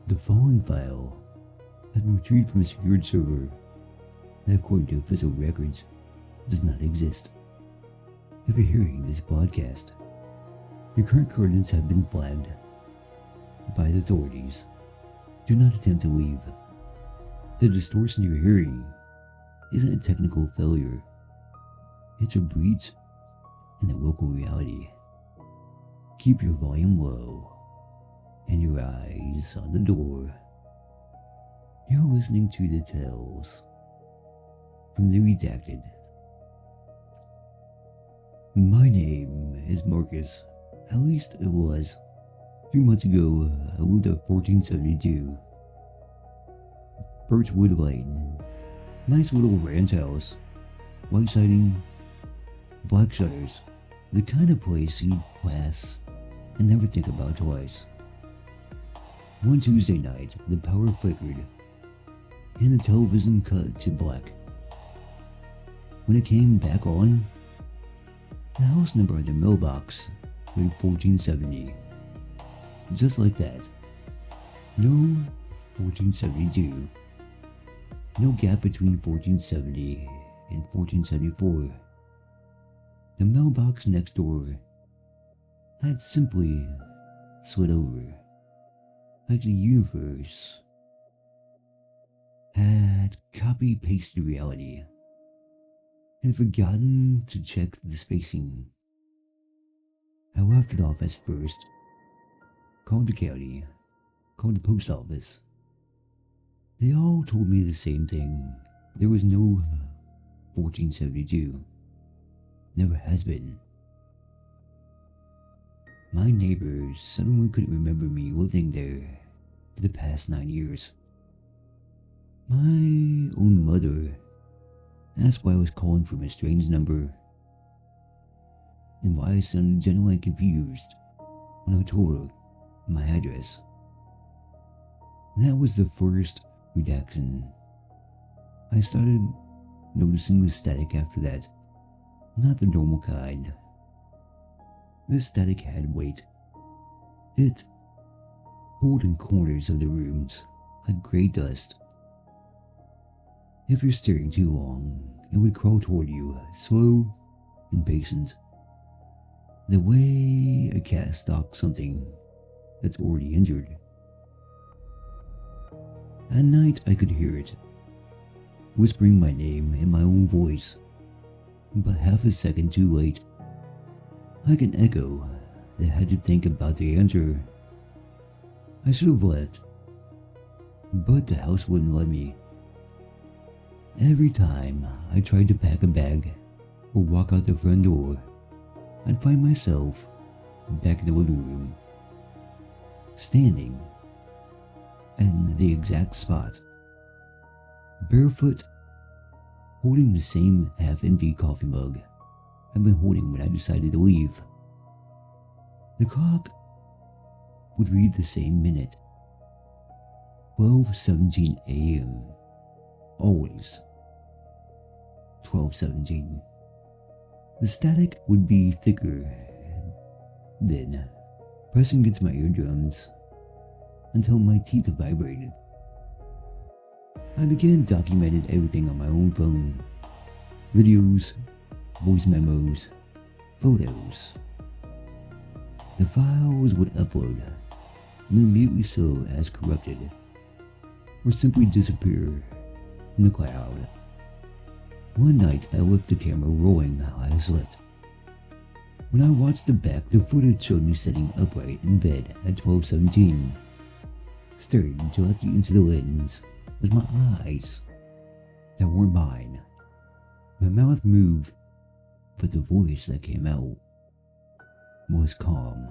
The following file has been retrieved from a secured server that, according to official records, does not exist. If you're hearing this podcast, your current coordinates have been flagged by the authorities. Do not attempt to leave. The distortion you're hearing isn't a technical failure. It's a breach in the local reality. Keep your volume low and your eyes on the door. You're listening to the tales from the Redacted. My name is Marcus. At least it was. 3 months ago, I moved to 1472. Birchwood Lane. Nice little ranch house. White siding, black shutters. The kind of place you'd pass and never think about twice. One Tuesday night, the power flickered and the television cut to black. When it came back on, the house number on the mailbox read 1470. Just like that. No 1472. No gap between 1470 and 1474. The mailbox next door had simply slid over, like the universe had copy-pasted reality and forgotten to check the spacing. I laughed it off at first, called the county, called the post office. They all told me the same thing. There was no 1472. Never has been. My neighbors suddenly couldn't remember me living there for the past 9 years. My own mother asked why I was calling from a strange number and why I sounded genuinely confused when I told her my address. That was the first redaction. I started noticing the static after that, not the normal kind. This static had weight. It pulled in corners of the rooms like gray dust. If you're staring too long, it would crawl toward you, slow and patient, the way a cat stalks something that's already injured. At night, I could hear it, whispering my name in my own voice, but half a second too late. Like an echo that had to think about the answer. I should have left, but the house wouldn't let me. Every time I tried to pack a bag or walk out the front door, I'd find myself back in the living room, standing in the exact spot, barefoot, holding the same half-empty coffee mug I've been holding when I decided to leave. The clock would read the same minute. 12:17 a.m. Always 12:17. The static would be thicker then, pressing against my eardrums until my teeth vibrated. I began documenting everything on my own phone. Videos, voice memos, photos. The files would upload, and immediately so as corrupted, or simply disappear in the cloud. One night I left the camera rolling while I slept. When I watched it back, the footage showed me sitting upright in bed at 12:17, staring directly into the lens with my eyes that weren't mine. My mouth moved, but the voice that came out was calm,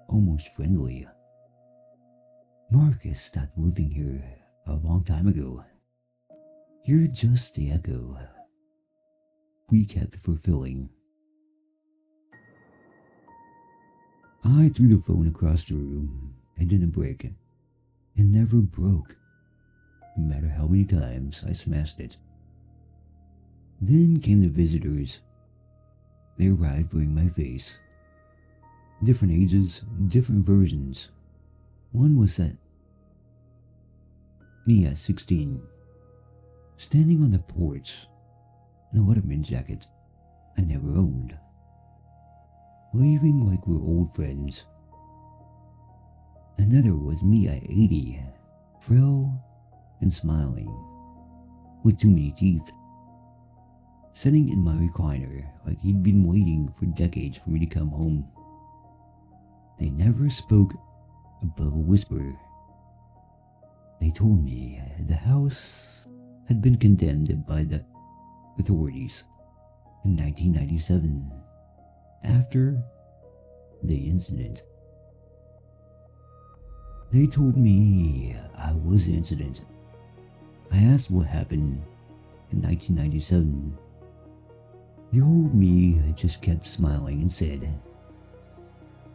almost friendly. Marcus stopped living here a long time ago. You're just the echo we kept fulfilling. I threw the phone across the room. It didn't break. It never broke, no matter how many times I smashed it. Then came the visitors. They arrived wearing my face. Different ages, different versions. One was that Me at 16, standing on the porch in a Letterman jacket I never owned, waving like we're old friends. Another was me at 80, frail and smiling, with too many teeth, sitting in my recliner like he'd been waiting for decades for me to come home. They never spoke above a whisper. They told me the house had been condemned by the authorities in 1997 after the incident. They told me I was the incident. I asked what happened in 1997. The old me just kept smiling and said,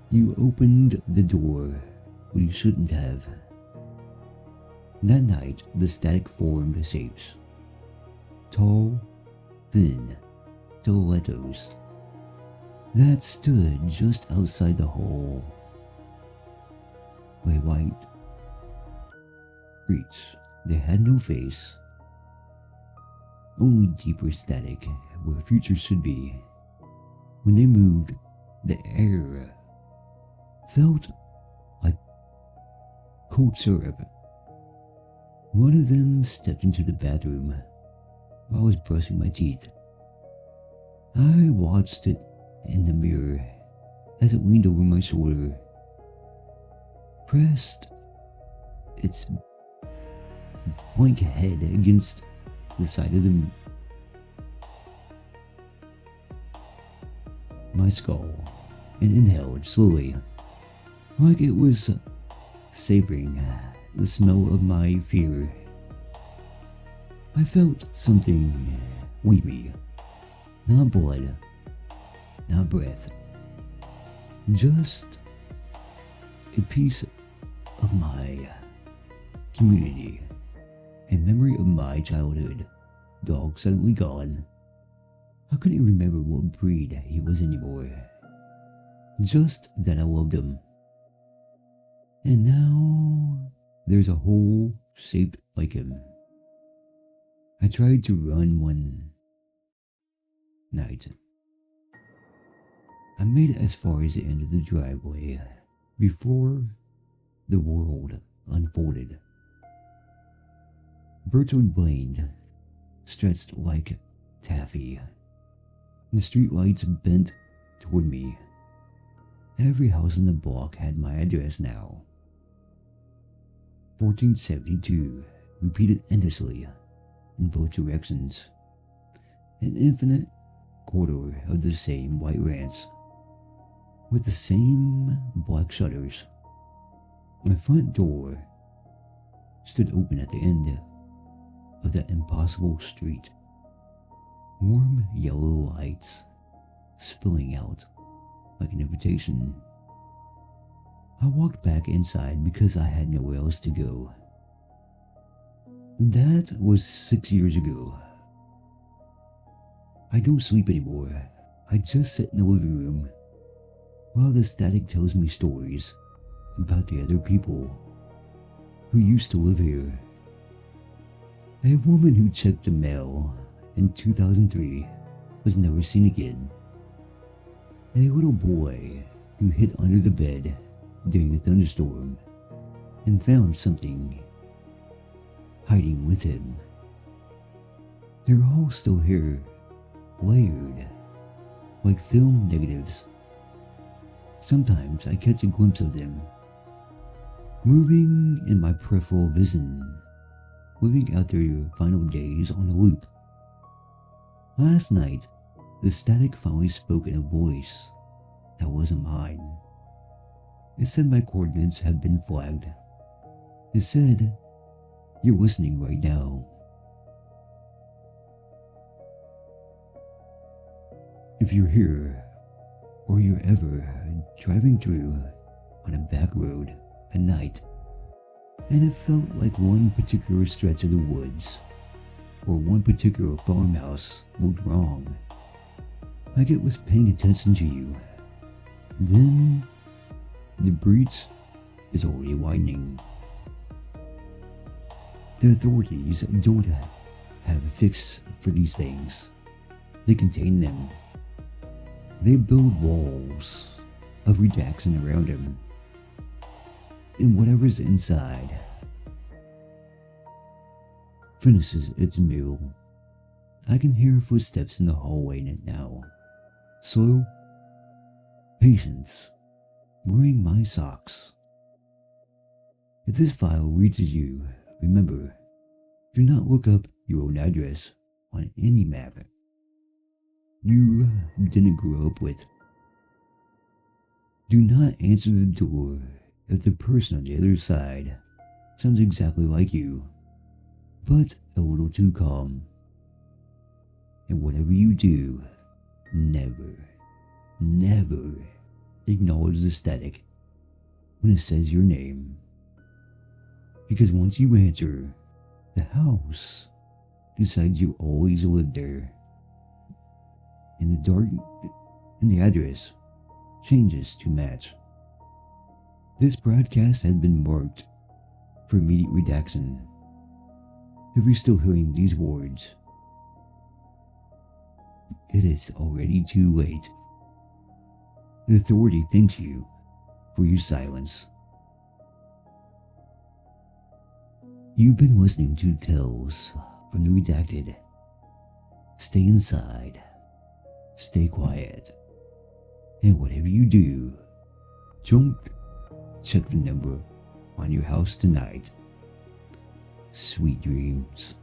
"You opened the door when you shouldn't have." That night, the static formed shapes. Tall, thin stilettos that stood just outside the hall. Gray white. Reach. They had no face. Only deeper static where future should be. When they moved, the air felt like cold syrup. One of them stepped into the bathroom while I was brushing my teeth. I watched it in the mirror as it leaned over my shoulder, pressed its blank head against the side of my skull, and inhaled slowly, like it was savoring the smell of my fear. I felt something leave me. Not blood, not breath, just a piece of my community, a memory of my childhood. Dog suddenly gone. I couldn't remember what breed he was anymore. Just that I loved him. And now there's a hole shaped like him. I tried to run one night. I made it as far as the end of the driveway before the world unfolded. Birchwood Lane stretched like taffy. The streetlights bent toward me. Every house in the block had my address now. 1472 repeated endlessly in both directions. An infinite corridor of the same white ranch, with the same black shutters. My front door stood open at the end of that impossible street. Warm yellow lights spilling out like an invitation. I walked back inside because I had nowhere else to go. That was 6 years ago. I don't sleep anymore. I just sit in the living room while the static tells me stories about the other people who used to live here. A woman who checked the mail in 2003 was never seen again. A little boy who hid under the bed during a thunderstorm and found something hiding with him. They're all still here, layered like film negatives. Sometimes I catch a glimpse of them, moving in my peripheral vision, living out their final days on a loop. Last night, the static finally spoke in a voice that wasn't mine. It said my coordinates have been flagged. It said, "You're listening right now." If you're here, or you're ever driving through on a back road at night, and it felt like one particular stretch of the woods, or one particular farmhouse looked wrong, like it was paying attention to you, then the breach is already widening. The authorities don't have a fix for these things. They contain them. They build walls of redaction around them. And whatever's inside finishes its meal. I can hear footsteps in the hallway now. Slow, patience, wearing my socks. If this file reaches you, remember, do not look up your own address on any map you didn't grow up with. Do not answer the door if the person on the other side sounds exactly like you, but a little too calm. And whatever you do, never acknowledge the static when it says your name. Because once you answer, the house decides you always lived there. And the address changes to match. This broadcast has been marked for immediate redaction. If you're still hearing these words, it is already too late. The authority thanks you for your silence. You've been listening to Tales from the Redacted. Stay inside, stay quiet, and whatever you do, don't check the number on your house tonight. Sweet dreams.